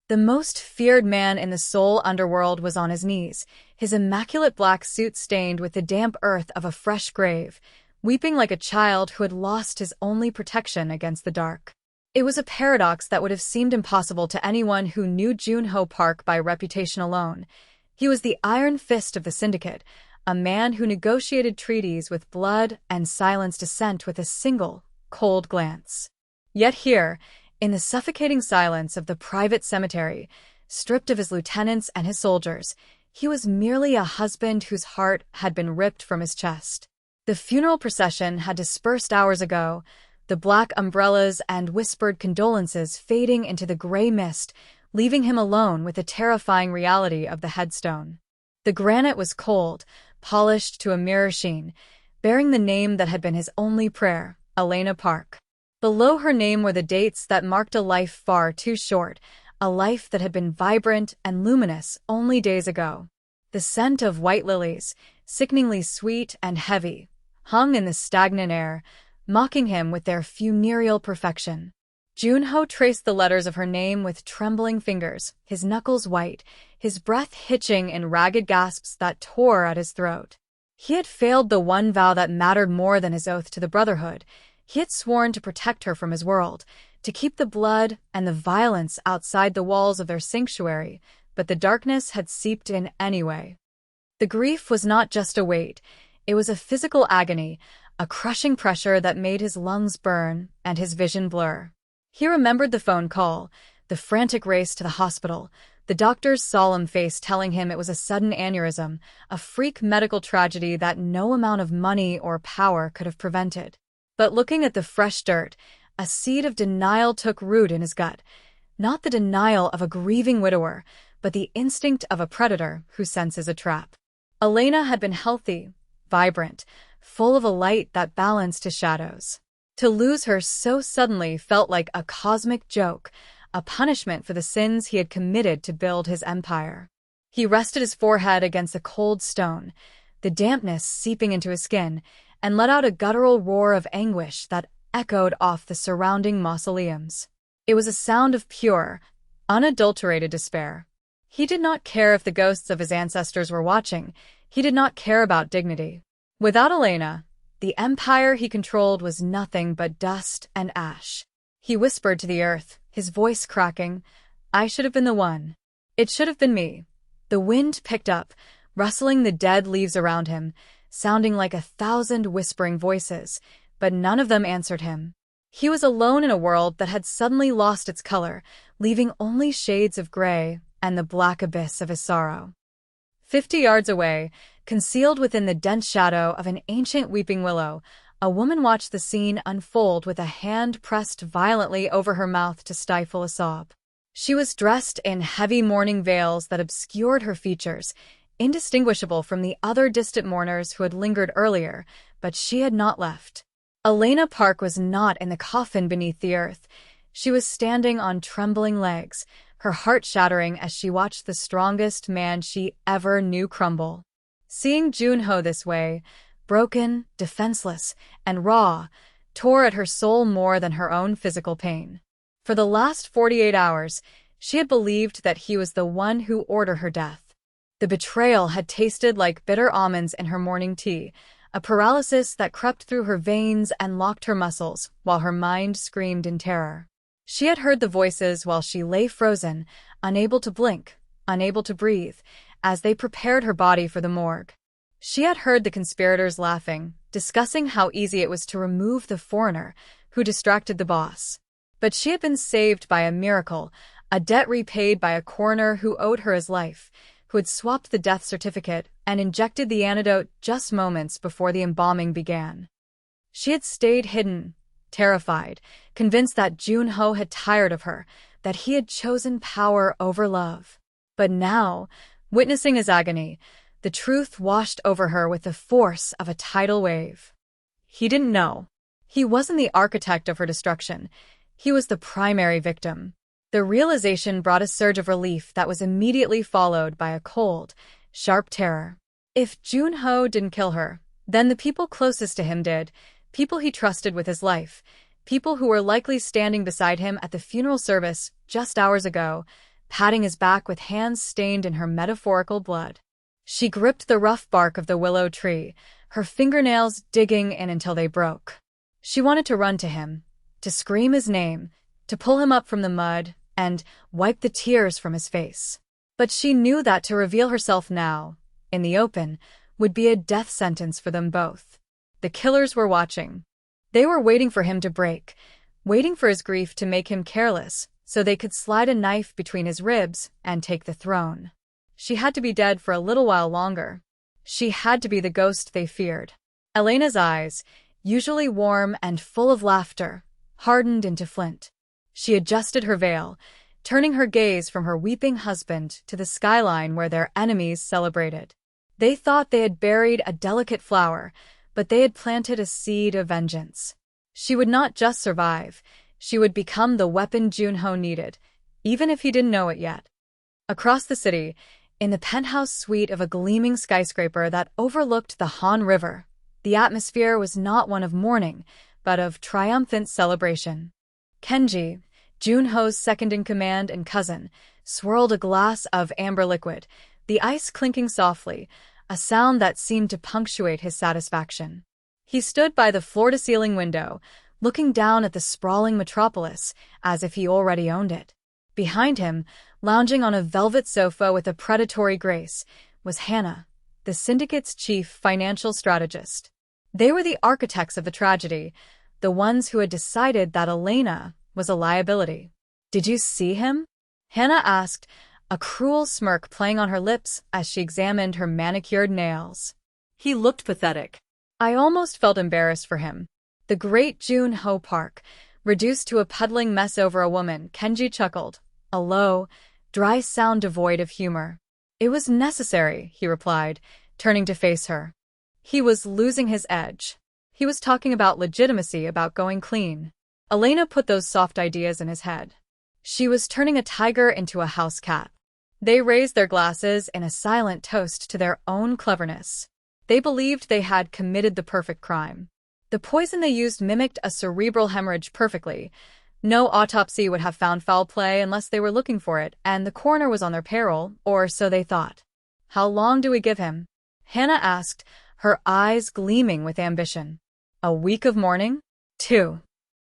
The most feared man in the Seoul underworld was on his knees, his immaculate black suit stained with the damp earth of a fresh grave, weeping like a child who had lost his only protection against the dark. It was a paradox that would have seemed impossible to anyone who knew Junho Park by reputation alone. He was the iron fist of the syndicate, a man who negotiated treaties with blood and silenced dissent with a single, cold glance. Yet here, in the suffocating silence of the private cemetery, stripped of his lieutenants and his soldiers, he was merely a husband whose heart had been ripped from his chest. The funeral procession had dispersed hours ago, the black umbrellas and whispered condolences fading into the gray mist, leaving him alone with the terrifying reality of the headstone. The granite was cold, polished to a mirror sheen, bearing the name that had been his only prayer, Elena Park. Below her name were the dates that marked a life far too short, a life that had been vibrant and luminous only days ago. The scent of white lilies, sickeningly sweet and heavy, hung in the stagnant air, mocking him with their funereal perfection. Junho traced the letters of her name with trembling fingers, his knuckles white, his breath hitching in ragged gasps that tore at his throat. He had failed the one vow that mattered more than his oath to the Brotherhood. He had sworn to protect her from his world, to keep the blood and the violence outside the walls of their sanctuary, but the darkness had seeped in anyway. The grief was not just a weight, it was a physical agony, a crushing pressure that made his lungs burn and his vision blur. He remembered the phone call, the frantic race to the hospital, the doctor's solemn face telling him it was a sudden aneurysm, a freak medical tragedy that no amount of money or power could have prevented. But looking at the fresh dirt, a seed of denial took root in his gut, not the denial of a grieving widower, but the instinct of a predator who senses a trap. Elena had been healthy, vibrant, full of a light that balanced his shadows. To lose her so suddenly felt like a cosmic joke, a punishment for the sins he had committed to build his empire. He rested his forehead against a cold stone, the dampness seeping into his skin, and let out a guttural roar of anguish that echoed off the surrounding mausoleums. It was a sound of pure, unadulterated despair. He did not care if the ghosts of his ancestors were watching. He did not care about dignity. Without Elena, the empire he controlled was nothing but dust and ash. He whispered to the earth, his voice cracking, "I should have been the one. It should have been me." The wind picked up, rustling the dead leaves around him, sounding like 1,000 whispering voices, but none of them answered him. He was alone in a world that had suddenly lost its color, leaving only shades of gray and the black abyss of his sorrow. 50 yards away, concealed within the dense shadow of an ancient weeping willow, a woman watched the scene unfold with a hand pressed violently over her mouth to stifle a sob. She was dressed in heavy mourning veils that obscured her features, indistinguishable from the other distant mourners who had lingered earlier, but she had not left. Elena Park was not in the coffin beneath the earth. She was standing on trembling legs, her heart shattering as she watched the strongest man she ever knew crumble. Seeing Junho this way, broken, defenseless, and raw, tore at her soul more than her own physical pain. For the last 48 hours, she had believed that he was the one who ordered her death. The betrayal had tasted like bitter almonds in her morning tea, a paralysis that crept through her veins and locked her muscles, while her mind screamed in terror. She had heard the voices while she lay frozen, unable to blink, unable to breathe, as they prepared her body for the morgue. She had heard the conspirators laughing, discussing how easy it was to remove the foreigner who distracted the boss. But she had been saved by a miracle, a debt repaid by a coroner who owed her his life, who had swapped the death certificate and injected the antidote just moments before the embalming began. She had stayed hidden, terrified, convinced that Junho had tired of her, that he had chosen power over love. But now, witnessing his agony, the truth washed over her with the force of a tidal wave. He didn't know. He wasn't the architect of her destruction. He was the primary victim. The realization brought a surge of relief that was immediately followed by a cold, sharp terror. If Junho didn't kill her, then the people closest to him did, people he trusted with his life, people who were likely standing beside him at the funeral service just hours ago. patting his back with hands stained in her metaphorical blood. She gripped the rough bark of the willow tree, her fingernails digging in until they broke. She wanted to run to him, to scream his name, to pull him up from the mud, and wipe the tears from his face. But she knew that to reveal herself now, in the open, would be a death sentence for them both. The killers were watching. They were waiting for him to break, waiting for his grief to make him careless, so they could slide a knife between his ribs and take the throne. She had to be dead for a little while longer. She had to be the ghost they feared. Elena's eyes, usually warm and full of laughter, hardened into flint. She adjusted her veil, turning her gaze from her weeping husband to the skyline where their enemies celebrated. They thought they had buried a delicate flower, but they had planted a seed of vengeance. She would not just survive, she would become the weapon Junho needed, even if he didn't know it yet. Across the city, in the penthouse suite of a gleaming skyscraper that overlooked the Han River, the atmosphere was not one of mourning, but of triumphant celebration. Kenji, Junho's second-in-command and cousin, swirled a glass of amber liquid, the ice clinking softly, a sound that seemed to punctuate his satisfaction. He stood by the floor-to-ceiling window, looking down at the sprawling metropolis, as if he already owned it. Behind him, lounging on a velvet sofa with a predatory grace, was Hannah, the syndicate's chief financial strategist. They were the architects of the tragedy, the ones who had decided that Elena was a liability. "Did you see him?" Hannah asked, a cruel smirk playing on her lips as she examined her manicured nails. "He looked pathetic. I almost felt embarrassed for him." The great Junho Park, reduced to a puddling mess over a woman, Kenji chuckled, a low, dry sound devoid of humor. "It was necessary," he replied, turning to face her. He was losing his edge. He was talking about legitimacy, about going clean. Elena put those soft ideas in his head. She was turning a tiger into a house cat. They raised their glasses in a silent toast to their own cleverness. They believed they had committed the perfect crime. The poison they used mimicked a cerebral hemorrhage perfectly. No autopsy would have found foul play unless they were looking for it, and the coroner was on their payroll, or so they thought. "How long do we give him?" Hannah asked, her eyes gleaming with ambition. "A week of mourning?" "2."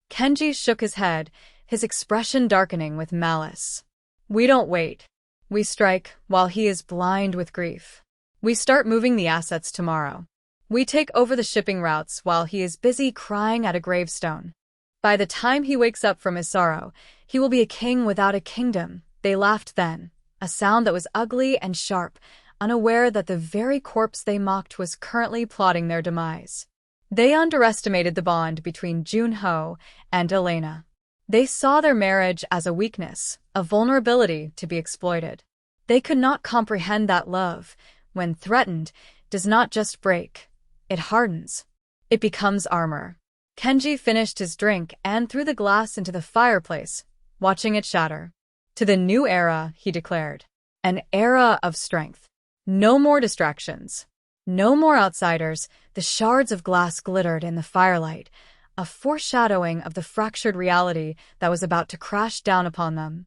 Kenji shook his head, his expression darkening with malice. "We don't wait. We strike while he is blind with grief. We start moving the assets tomorrow. We take over the shipping routes while he is busy crying at a gravestone. By the time he wakes up from his sorrow, he will be a king without a kingdom." They laughed then, a sound that was ugly and sharp, unaware that the very corpse they mocked was currently plotting their demise. They underestimated the bond between Junho and Elena. They saw their marriage as a weakness, a vulnerability to be exploited. They could not comprehend that love, when threatened, does not just break. It hardens. It becomes armor. Kenji finished his drink and threw the glass into the fireplace, watching it shatter. "To the new era," he declared. "An era of strength. No more distractions. No more outsiders." The shards of glass glittered in the firelight, a foreshadowing of the fractured reality that was about to crash down upon them.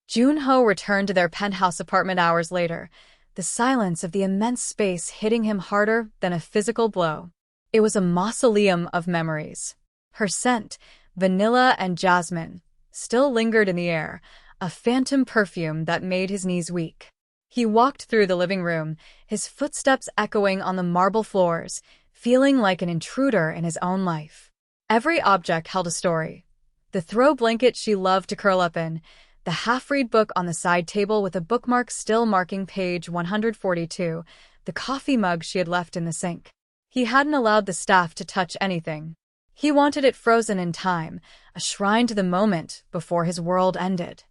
Junho returned to their penthouse apartment hours later, the silence of the immense space hitting him harder than a physical blow. It was a mausoleum of memories. Her scent, vanilla and jasmine, still lingered in the air, a phantom perfume that made his knees weak. He walked through the living room, his footsteps echoing on the marble floors, feeling like an intruder in his own life. Every object held a story. The throw blanket she loved to curl up in, the half-read book on the side table with a bookmark still marking page 142, the coffee mug she had left in the sink. He hadn't allowed the staff to touch anything. He wanted it frozen in time, a shrine to the moment before his world ended.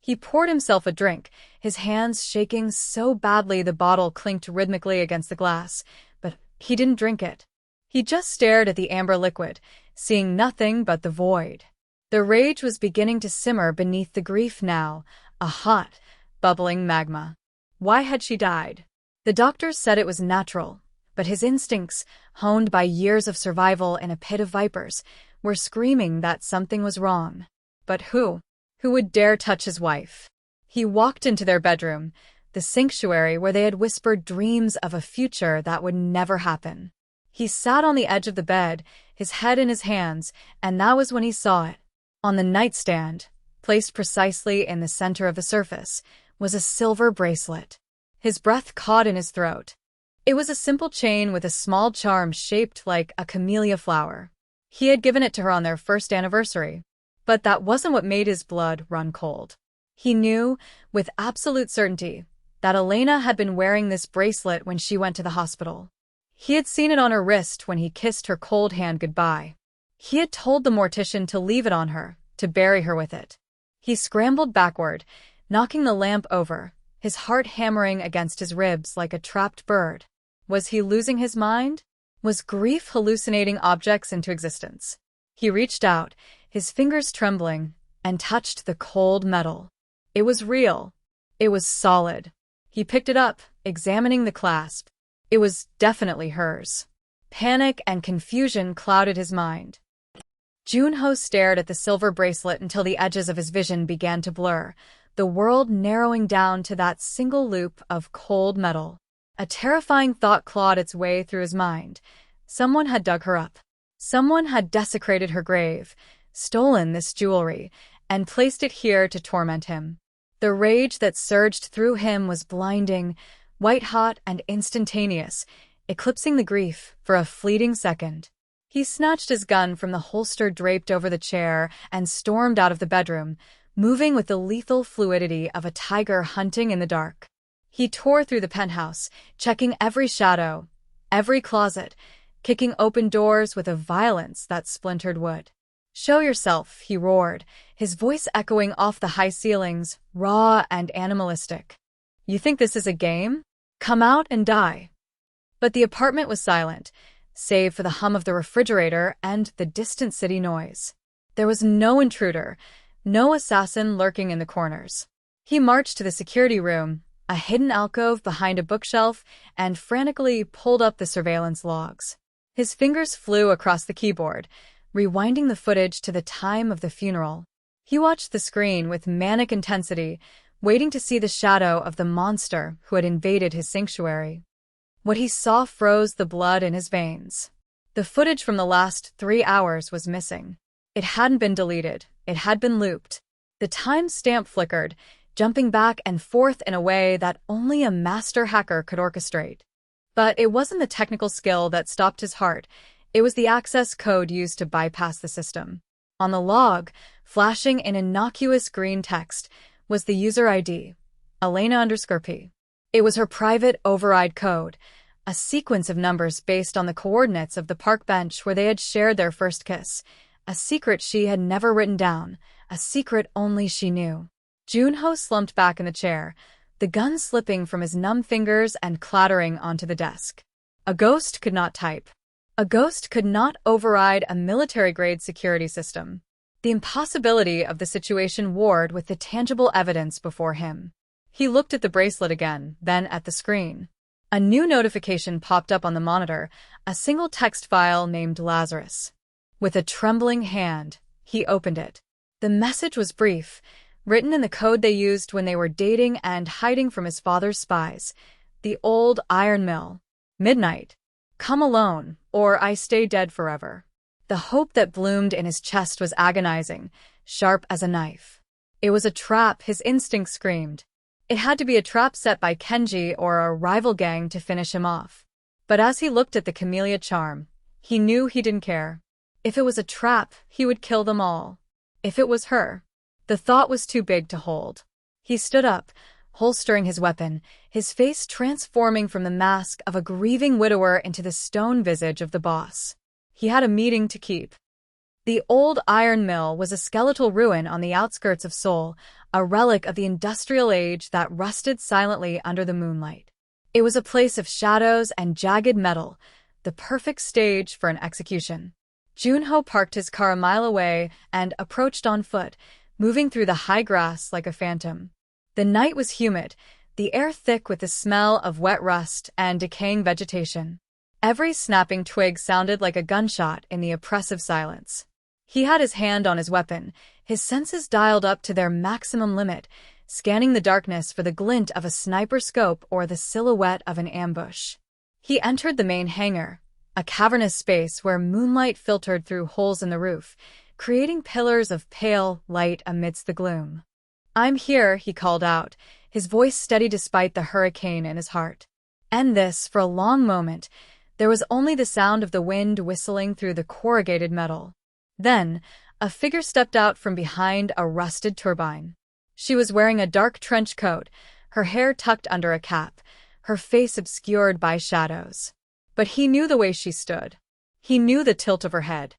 He poured himself a drink, his hands shaking so badly the bottle clinked rhythmically against the glass, but he didn't drink it. He just stared at the amber liquid, seeing nothing but the void. The rage was beginning to simmer beneath the grief now, a hot, bubbling magma. Why had she died? The doctors said it was natural, but his instincts, honed by years of survival in a pit of vipers, were screaming that something was wrong. But who? Who would dare touch his wife? He walked into their bedroom, the sanctuary where they had whispered dreams of a future that would never happen. He sat on the edge of the bed, his head in his hands, and that was when he saw it. On the nightstand, placed precisely in the center of the surface, was a silver bracelet. His breath caught in his throat. It was a simple chain with a small charm shaped like a camellia flower. He had given it to her on their first anniversary. But that wasn't what made his blood run cold. He knew, with absolute certainty, that Elena had been wearing this bracelet when she went to the hospital. He had seen it on her wrist when he kissed her cold hand goodbye. He had told the mortician to leave it on her, to bury her with it. He scrambled backward, knocking the lamp over, his heart hammering against his ribs like a trapped bird. Was he losing his mind? Was grief hallucinating objects into existence? He reached out, his fingers trembling, and touched the cold metal. It was real. It was solid. He picked it up, examining the clasp. It was definitely hers. Panic and confusion clouded his mind. Junho stared at the silver bracelet until the edges of his vision began to blur, the world narrowing down to that single loop of cold metal. A terrifying thought clawed its way through his mind. Someone had dug her up. Someone had desecrated her grave, stolen this jewelry, and placed it here to torment him. The rage that surged through him was blinding, white-hot and instantaneous, eclipsing the grief for a fleeting second. He snatched his gun from the holster draped over the chair and stormed out of the bedroom, moving with the lethal fluidity of a tiger hunting in the dark. He tore through the penthouse, checking every shadow, every closet, kicking open doors with a violence that splintered wood. "Show yourself," he roared, his voice echoing off the high ceilings, raw and animalistic. "You think this is a game? Come out and die." But the apartment was silent, save for the hum of the refrigerator and the distant city noise. There was no intruder, no assassin lurking in the corners. He marched to the security room, a hidden alcove behind a bookshelf, and frantically pulled up the surveillance logs. His fingers flew across the keyboard, rewinding the footage to the time of the funeral. He watched the screen with manic intensity, waiting to see the shadow of the monster who had invaded his sanctuary. What he saw froze the blood in his veins. The footage from the last 3 hours was missing. It hadn't been deleted. It had been looped. The timestamp flickered, jumping back and forth in a way that only a master hacker could orchestrate. But it wasn't the technical skill that stopped his heart. It was the access code used to bypass the system. On the log, flashing in innocuous green text, was the user ID, Elena_P. It was her private override code, a sequence of numbers based on the coordinates of the park bench where they had shared their first kiss, a secret she had never written down, a secret only she knew. Junho slumped back in the chair, the gun slipping from his numb fingers and clattering onto the desk. A ghost could not type. A ghost could not override a military-grade security system. The impossibility of the situation warred with the tangible evidence before him. He looked at the bracelet again, then at the screen. A new notification popped up on the monitor, a single text file named Lazarus. With a trembling hand, he opened it. The message was brief, written in the code they used when they were dating and hiding from his father's spies. The old iron mill. Midnight. Come alone, or I stay dead forever. The hope that bloomed in his chest was agonizing, sharp as a knife. It was a trap, his instinct screamed. It had to be a trap set by Kenji or a rival gang to finish him off. But as he looked at the camellia charm, he knew he didn't care. If it was a trap, he would kill them all. If it was her, the thought was too big to hold. He stood up, holstering his weapon, his face transforming from the mask of a grieving widower into the stone visage of the boss. He had a meeting to keep. The old iron mill was a skeletal ruin on the outskirts of Seoul, a relic of the industrial age that rusted silently under the moonlight. It was a place of shadows and jagged metal, the perfect stage for an execution. Junho parked his car a mile away and approached on foot, moving through the high grass like a phantom. The night was humid, the air thick with the smell of wet rust and decaying vegetation. Every snapping twig sounded like a gunshot in the oppressive silence. He had his hand on his weapon, his senses dialed up to their maximum limit, scanning the darkness for the glint of a sniper scope or the silhouette of an ambush. He entered the main hangar, a cavernous space where moonlight filtered through holes in the roof, creating pillars of pale light amidst the gloom. "I'm here," he called out, his voice steady despite the hurricane in his heart. And this, for a long moment, there was only the sound of the wind whistling through the corrugated metal. Then, a figure stepped out from behind a rusted turbine. She was wearing a dark trench coat, her hair tucked under a cap, her face obscured by shadows. But he knew the way she stood. He knew the tilt of her head.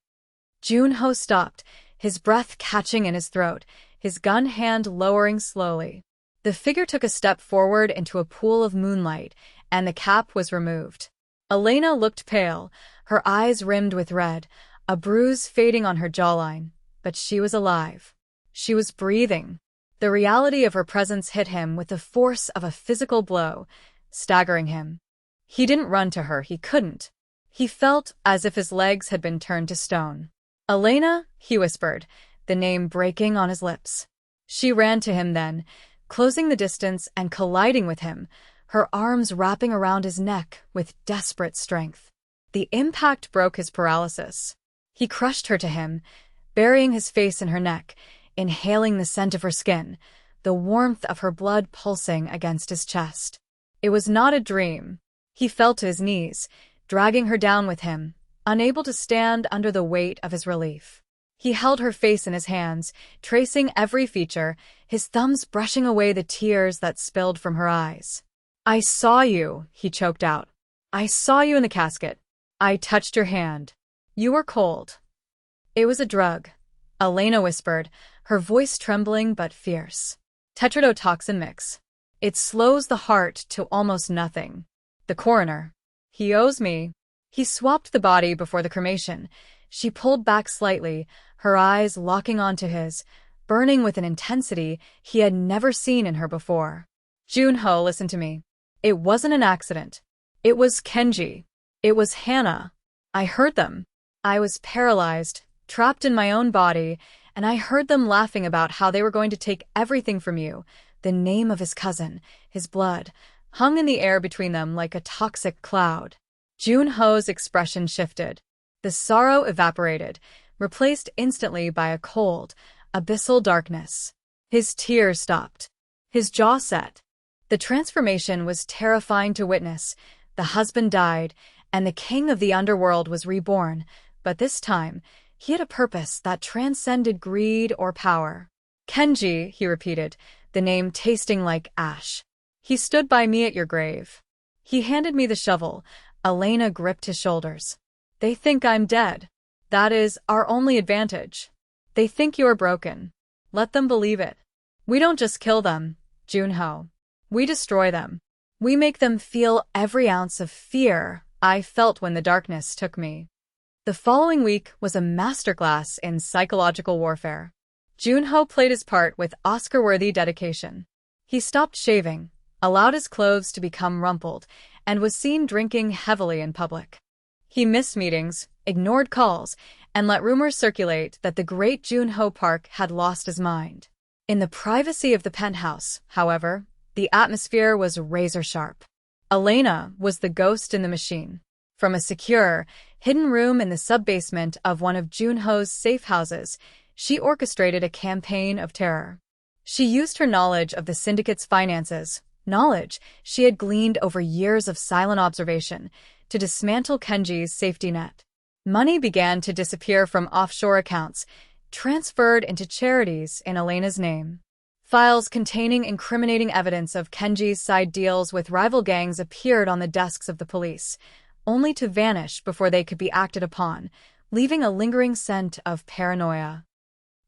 Junho stopped, his breath catching in his throat, his gun hand lowering slowly. The figure took a step forward into a pool of moonlight, and the cap was removed. Elena looked pale, her eyes rimmed with red, a bruise fading on her jawline, but she was alive. She was breathing. The reality of her presence hit him with the force of a physical blow, staggering him. He didn't run to her, he couldn't. He felt as if his legs had been turned to stone. "Elena," he whispered, the name breaking on his lips. She ran to him then, closing the distance and colliding with him, her arms wrapping around his neck with desperate strength. The impact broke his paralysis. He crushed her to him, burying his face in her neck, inhaling the scent of her skin, the warmth of her blood pulsing against his chest. It was not a dream. He fell to his knees, dragging her down with him, unable to stand under the weight of his relief. He held her face in his hands, tracing every feature, his thumbs brushing away the tears that spilled from her eyes. "I saw you," he choked out. "I saw you in the casket. I touched your hand. You were cold." "It was a drug," Elena whispered, her voice trembling but fierce. "Tetrodotoxin mix. It slows the heart to almost nothing." The coroner. "He owes me." He swapped the body before the cremation. She pulled back slightly, her eyes locking onto his, burning with an intensity he had never seen in her before. "Junho, listen to me. It wasn't an accident. It was Kenji. It was Hannah. I heard them. I was paralyzed, trapped in my own body, and I heard them laughing about how they were going to take everything from you. The name of his cousin, his blood, hung in the air between them like a toxic cloud." Junho's expression shifted. The sorrow evaporated, replaced instantly by a cold, abyssal darkness. His tears stopped. His jaw set. The transformation was terrifying to witness. The husband died, and the king of the underworld was reborn, but this time, he had a purpose that transcended greed or power. "Kenji," he repeated, the name tasting like ash. "He stood by me at your grave. He handed me the shovel." Elena gripped his shoulders. "They think I'm dead. That is our only advantage. They think you're broken. Let them believe it. We don't just kill them, Junho. We destroy them. We make them feel every ounce of fear I felt when the darkness took me." The following week was a masterclass in psychological warfare. Junho played his part with Oscar-worthy dedication. He stopped shaving, allowed his clothes to become rumpled, and was seen drinking heavily in public. He missed meetings, ignored calls, and let rumors circulate that the great Junho Park had lost his mind. In the privacy of the penthouse, however, the atmosphere was razor-sharp. Elena was the ghost in the machine. From a secure, hidden room in the sub-basement of one of Junho's safe houses, she orchestrated a campaign of terror. She used her knowledge of the syndicate's finances, knowledge she had gleaned over years of silent observation, to dismantle Kenji's safety net. Money began to disappear from offshore accounts, transferred into charities in Elena's name. Files containing incriminating evidence of Kenji's side deals with rival gangs appeared on the desks of the police, only to vanish before they could be acted upon, leaving a lingering scent of paranoia.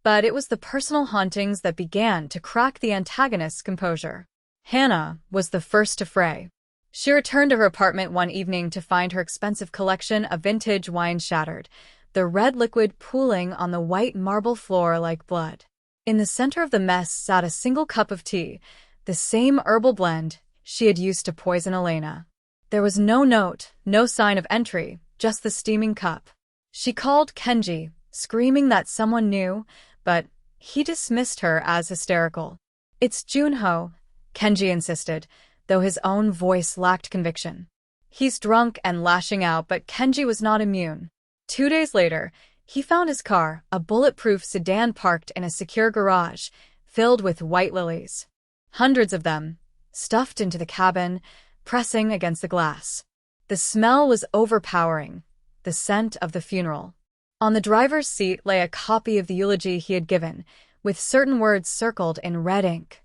But it was the personal hauntings that began to crack the antagonist's composure. Hannah was the first to fray. She returned to her apartment one evening to find her expensive collection of vintage wine shattered, the red liquid pooling on the white marble floor like blood. In the center of the mess sat a single cup of tea, the same herbal blend she had used to poison Elena. There was no note, no sign of entry, just the steaming cup. She called Kenji, screaming that someone knew, but he dismissed her as hysterical. It's Junho, Kenji insisted, though his own voice lacked conviction. He's drunk and lashing out, but Kenji was not immune. 2 days later, he found his car, a bulletproof sedan parked in a secure garage, filled with white lilies. Hundreds of them, stuffed into the cabin, pressing against the glass. The smell was overpowering, the scent of the funeral. On the driver's seat lay a copy of the eulogy he had given, with certain words circled in red ink.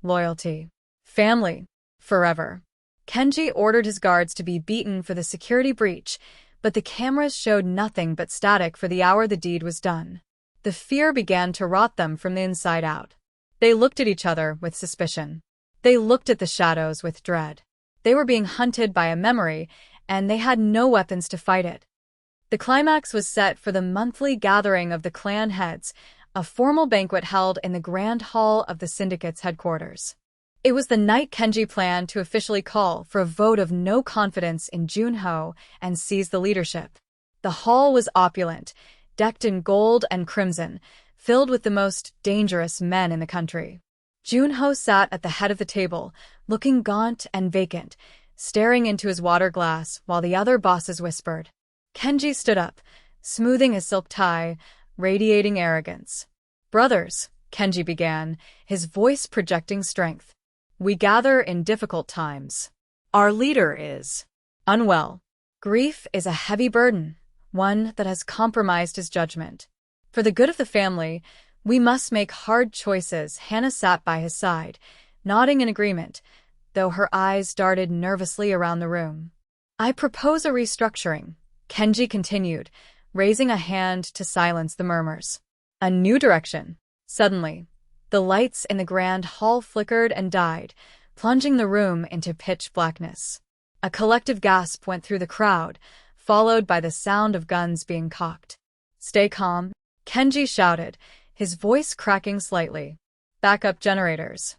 Loyalty. Family. Forever. Kenji ordered his guards to be beaten for the security breach, but the cameras showed nothing but static for the hour the deed was done. The fear began to rot them from the inside out. They looked at each other with suspicion. They looked at the shadows with dread. They were being hunted by a memory, and they had no weapons to fight it. The climax was set for the monthly gathering of the clan heads, a formal banquet held in the grand hall of the syndicate's headquarters. It was the night Kenji planned to officially call for a vote of no confidence in Junho and seize the leadership. The hall was opulent, decked in gold and crimson, filled with the most dangerous men in the country. Junho sat at the head of the table, looking gaunt and vacant, staring into his water glass while the other bosses whispered. Kenji stood up, smoothing his silk tie, radiating arrogance. "Brothers," Kenji began, his voice projecting strength. "We gather in difficult times. Our leader is unwell. Grief is a heavy burden, one that has compromised his judgment. For the good of the family, we must make hard choices." Hannah sat by his side, nodding in agreement, though her eyes darted nervously around the room. "I propose a restructuring," Kenji continued, raising a hand to silence the murmurs. "A new direction." Suddenly, the lights in the grand hall flickered and died, plunging the room into pitch blackness. A collective gasp went through the crowd, followed by the sound of guns being cocked. "Stay calm," Kenji shouted, his voice cracking slightly. "Backup generators."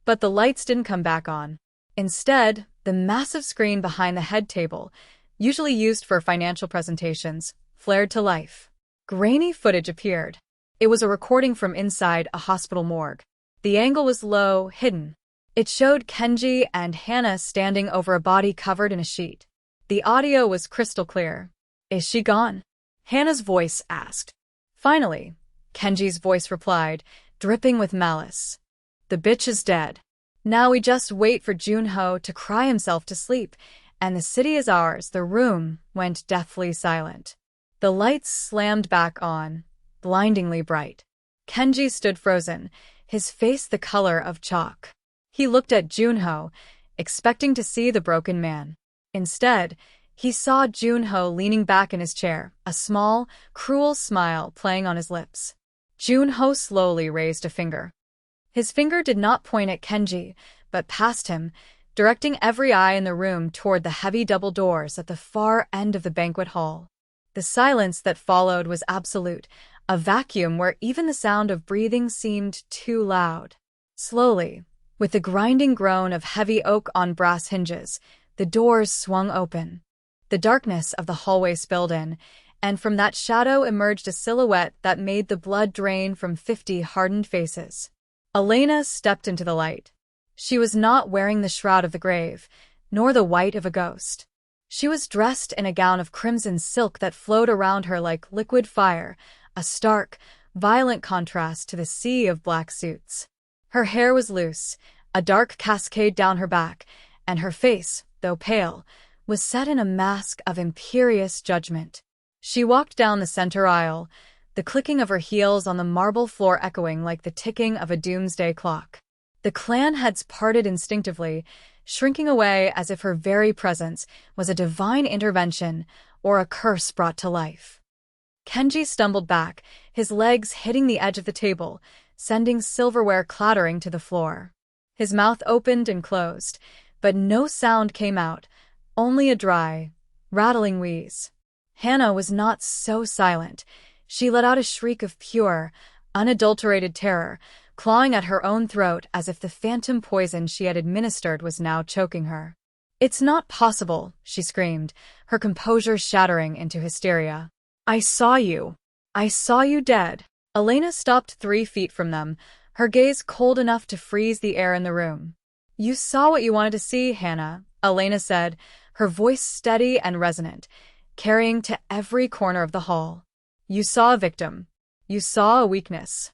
But the lights didn't come back on. Instead, the massive screen behind the head table, usually used for financial presentations, flared to life. Grainy footage appeared. It was a recording from inside a hospital morgue. The angle was low, hidden. It showed Kenji and Hannah standing over a body covered in a sheet. The audio was crystal clear. "Is she gone?" Hannah's voice asked. "Finally," Kenji's voice replied, dripping with malice. "The bitch is dead. Now we just wait for Junho to cry himself to sleep, and the city is ours." The room went deathly silent. The lights slammed back on, blindingly bright. Kenji stood frozen, his face the color of chalk. He looked at Junho, expecting to see the broken man. Instead, he saw Junho leaning back in his chair, a small, cruel smile playing on his lips. Junho slowly raised a finger. His finger did not point at Kenji, but past him, directing every eye in the room toward the heavy double doors at the far end of the banquet hall. The silence that followed was absolute, a vacuum where even the sound of breathing seemed too loud. Slowly, with the grinding groan of heavy oak on brass hinges, the doors swung open. The darkness of the hallway spilled in, and from that shadow emerged a silhouette that made the blood drain from 50 hardened faces. Elena stepped into the light. She was not wearing the shroud of the grave, nor the white of a ghost. She was dressed in a gown of crimson silk that flowed around her like liquid fire, a stark, violent contrast to the sea of black suits. Her hair was loose, a dark cascade down her back, and her face, though pale, was set in a mask of imperious judgment. She walked down the center aisle, the clicking of her heels on the marble floor echoing like the ticking of a doomsday clock. The clan heads parted instinctively, shrinking away as if her very presence was a divine intervention or a curse brought to life. Kenji stumbled back, his legs hitting the edge of the table, sending silverware clattering to the floor. His mouth opened and closed, but no sound came out, only a dry, rattling wheeze. Hannah was not so silent. She let out a shriek of pure, unadulterated terror, clawing at her own throat as if the phantom poison she had administered was now choking her. "It's not possible," she screamed, her composure shattering into hysteria. "I saw you. I saw you dead." Elena stopped 3 feet from them, her gaze cold enough to freeze the air in the room. "You saw what you wanted to see, Hannah," Elena said, her voice steady and resonant, carrying to every corner of the hall. "You saw a victim. You saw a weakness.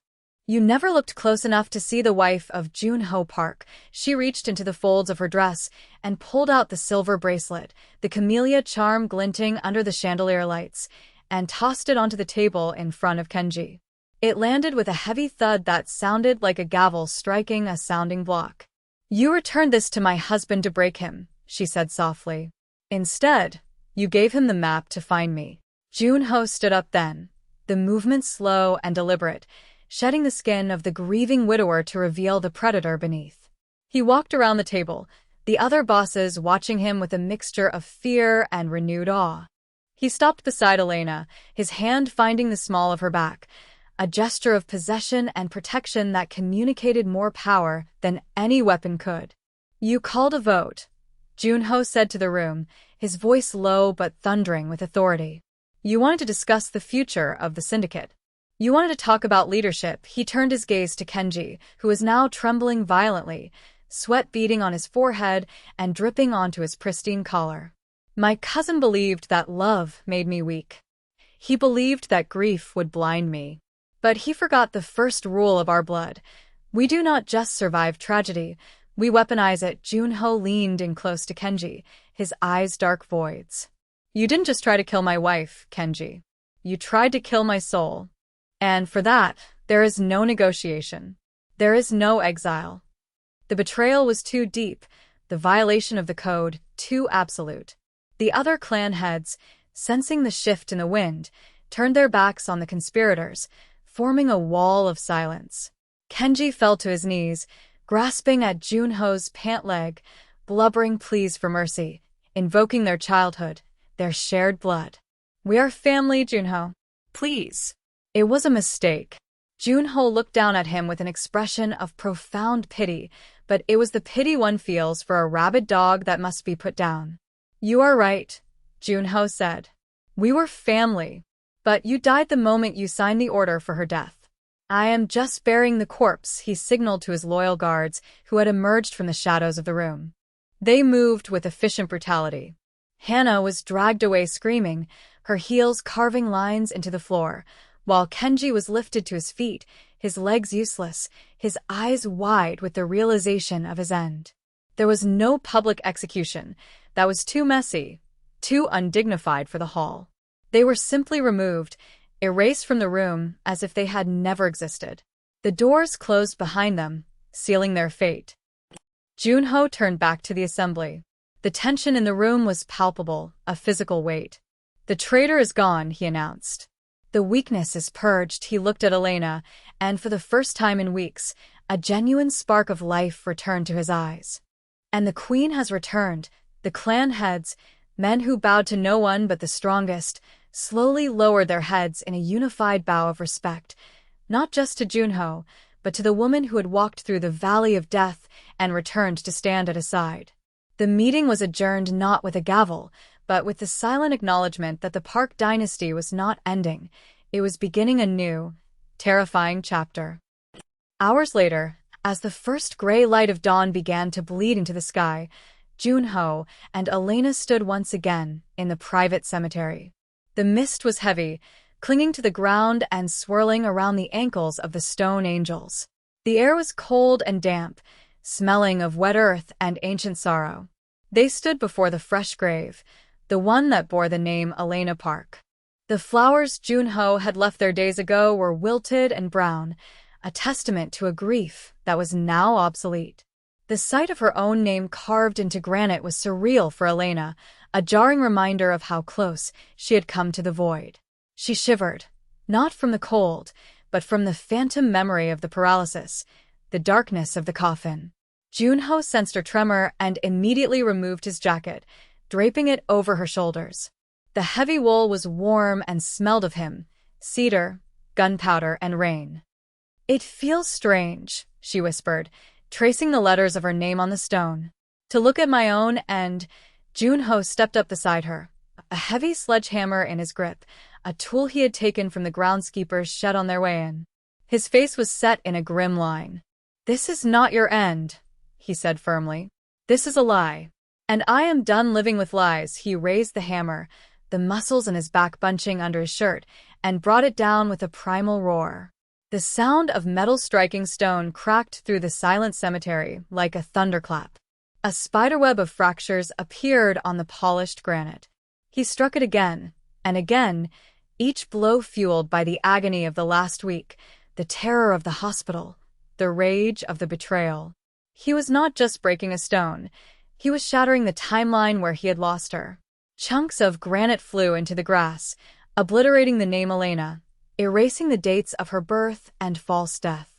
You never looked close enough to see the wife of Jun-ho Park." She reached into the folds of her dress and pulled out the silver bracelet, the camellia charm glinting under the chandelier lights, and tossed it onto the table in front of Kenji. It landed with a heavy thud that sounded like a gavel striking a sounding block. "You returned this to my husband to break him," she said softly. "Instead, you gave him the map to find me." Jun-ho stood up then, the movement slow and deliberate, shedding the skin of the grieving widower to reveal the predator beneath. He walked around the table, the other bosses watching him with a mixture of fear and renewed awe. He stopped beside Elena, his hand finding the small of her back, a gesture of possession and protection that communicated more power than any weapon could. "You called a vote," Jun-ho said to the room, his voice low but thundering with authority. "You wanted to discuss the future of the syndicate. You wanted to talk about leadership." He turned his gaze to Kenji, who was now trembling violently, sweat beading on his forehead and dripping onto his pristine collar. "My cousin believed that love made me weak. He believed that grief would blind me. But he forgot the first rule of our blood. We do not just survive tragedy, we weaponize it." Jun-ho leaned in close to Kenji, his eyes dark voids. "You didn't just try to kill my wife, Kenji. You tried to kill my soul. And for that, there is no negotiation. There is no exile. The betrayal was too deep, the violation of the code too absolute." The other clan heads, sensing the shift in the wind, turned their backs on the conspirators, forming a wall of silence. Kenji fell to his knees, grasping at Jun-ho's pant leg, blubbering pleas for mercy, invoking their childhood, their shared blood. "We are family, Jun-ho. Please." It was a mistake. Jun-ho looked down at him with an expression of profound pity, but it was the pity one feels for a rabid dog that must be put down. "You are right," Jun-ho said. "We were family. But you died the moment you signed the order for her death. I am just burying the corpse," he signaled to his loyal guards, who had emerged from the shadows of the room. They moved with efficient brutality. Hannah was dragged away screaming, her heels carving lines into the floor, while Kenji was lifted to his feet, his legs useless, his eyes wide with the realization of his end. There was no public execution. That was too messy, too undignified for the hall. They were simply removed, erased from the room as if they had never existed. The doors closed behind them, sealing their fate. Jun-ho turned back to the assembly. The tension in the room was palpable, a physical weight. "The traitor is gone," he announced. "The weakness is purged." He looked at Elena, and for the first time in weeks, a genuine spark of life returned to his eyes. "And the queen has returned." The clan heads, men who bowed to no one but the strongest, slowly lowered their heads in a unified bow of respect, not just to Jun-ho, but to the woman who had walked through the valley of death and returned to stand at his side. The meeting was adjourned not with a gavel, but with the silent acknowledgement that the Park dynasty was not ending. It was beginning a new, terrifying chapter. Hours later, as the first gray light of dawn began to bleed into the sky, Jun-ho and Elena stood once again in the private cemetery. The mist was heavy, clinging to the ground and swirling around the ankles of the stone angels. The air was cold and damp, smelling of wet earth and ancient sorrow. They stood before the fresh grave, the one that bore the name Elena Park. The flowers Jun-ho had left there days ago were wilted and brown, a testament to a grief that was now obsolete. The sight of her own name carved into granite was surreal for Elena, a jarring reminder of how close she had come to the void. She shivered, not from the cold, but from the phantom memory of the paralysis, the darkness of the coffin. Jun-ho sensed her tremor and immediately removed his jacket, draping it over her shoulders. The heavy wool was warm and smelled of him, cedar, gunpowder, and rain. "It feels strange," she whispered, tracing the letters of her name on the stone. "To look at my own," and Jun-ho stepped up beside her, a heavy sledgehammer in his grip, a tool he had taken from the groundskeeper's shed on their way in. His face was set in a grim line. "This is not your end," he said firmly. "This is a lie. And I am done living with lies." He raised the hammer, the muscles in his back bunching under his shirt, and brought it down with a primal roar. The sound of metal striking stone cracked through the silent cemetery like a thunderclap. A spiderweb of fractures appeared on the polished granite. He struck it again, and again, each blow fueled by the agony of the last week, the terror of the hospital, the rage of the betrayal. He was not just breaking a stone. He was shattering the timeline where he had lost her. Chunks of granite flew into the grass, obliterating the name Elena, erasing the dates of her birth and false death.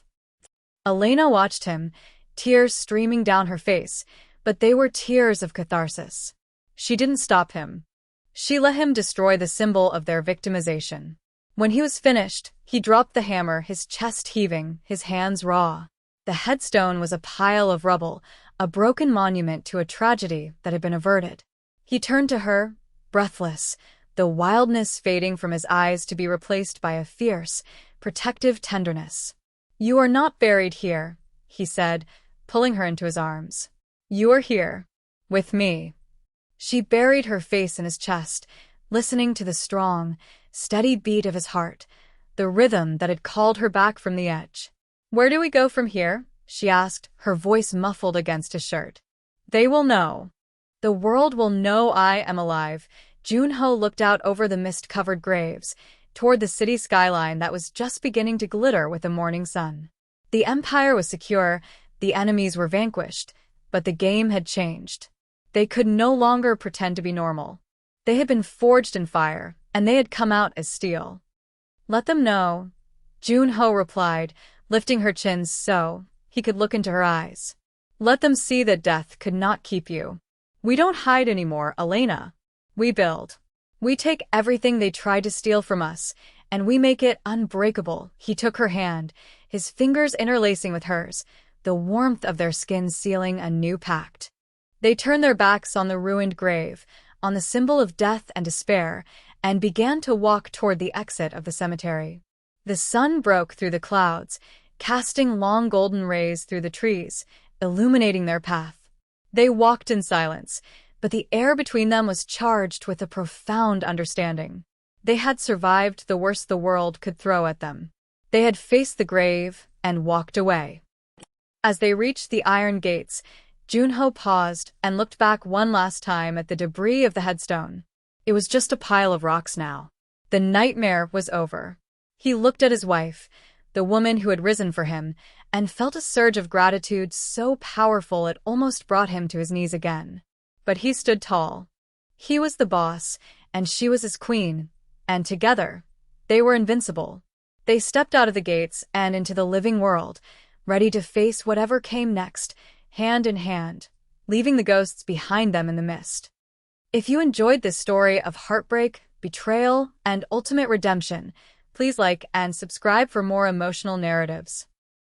Elena watched him, tears streaming down her face, but they were tears of catharsis. She didn't stop him. She let him destroy the symbol of their victimization. When he was finished, he dropped the hammer, his chest heaving, his hands raw. The headstone was a pile of rubble, a broken monument to a tragedy that had been averted. He turned to her, breathless, the wildness fading from his eyes to be replaced by a fierce, protective tenderness. "You are not buried here," he said, pulling her into his arms. "You are here, with me." She buried her face in his chest, listening to the strong, steady beat of his heart, the rhythm that had called her back from the edge. "Where do we go from here?" she asked, her voice muffled against his shirt. "They will know. The world will know I am alive." Junho looked out over the mist-covered graves, toward the city skyline that was just beginning to glitter with the morning sun. The empire was secure, the enemies were vanquished, but the game had changed. They could no longer pretend to be normal. They had been forged in fire, and they had come out as steel. "Let them know," Junho replied, lifting her chin so he could look into her eyes. "Let them see that death could not keep you. We don't hide anymore, Elena. We build. We take everything they tried to steal from us, and we make it unbreakable." He took her hand, his fingers interlacing with hers, the warmth of their skin sealing a new pact. They turned their backs on the ruined grave, on the symbol of death and despair, and began to walk toward the exit of the cemetery. The sun broke through the clouds, casting long golden rays through the trees, illuminating their path. They walked in silence, but the air between them was charged with a profound understanding. They had survived the worst the world could throw at them. They had faced the grave and walked away. As they reached the iron gates, Junho paused and looked back one last time at the debris of the headstone. It was just a pile of rocks now. The nightmare was over. He looked at his wife, the woman who had risen for him, and felt a surge of gratitude so powerful it almost brought him to his knees again. But he stood tall. He was the boss, and she was his queen, and together, they were invincible. They stepped out of the gates and into the living world, ready to face whatever came next, hand in hand, leaving the ghosts behind them in the mist. If you enjoyed this story of heartbreak, betrayal, and ultimate redemption, please like and subscribe for more emotional narratives.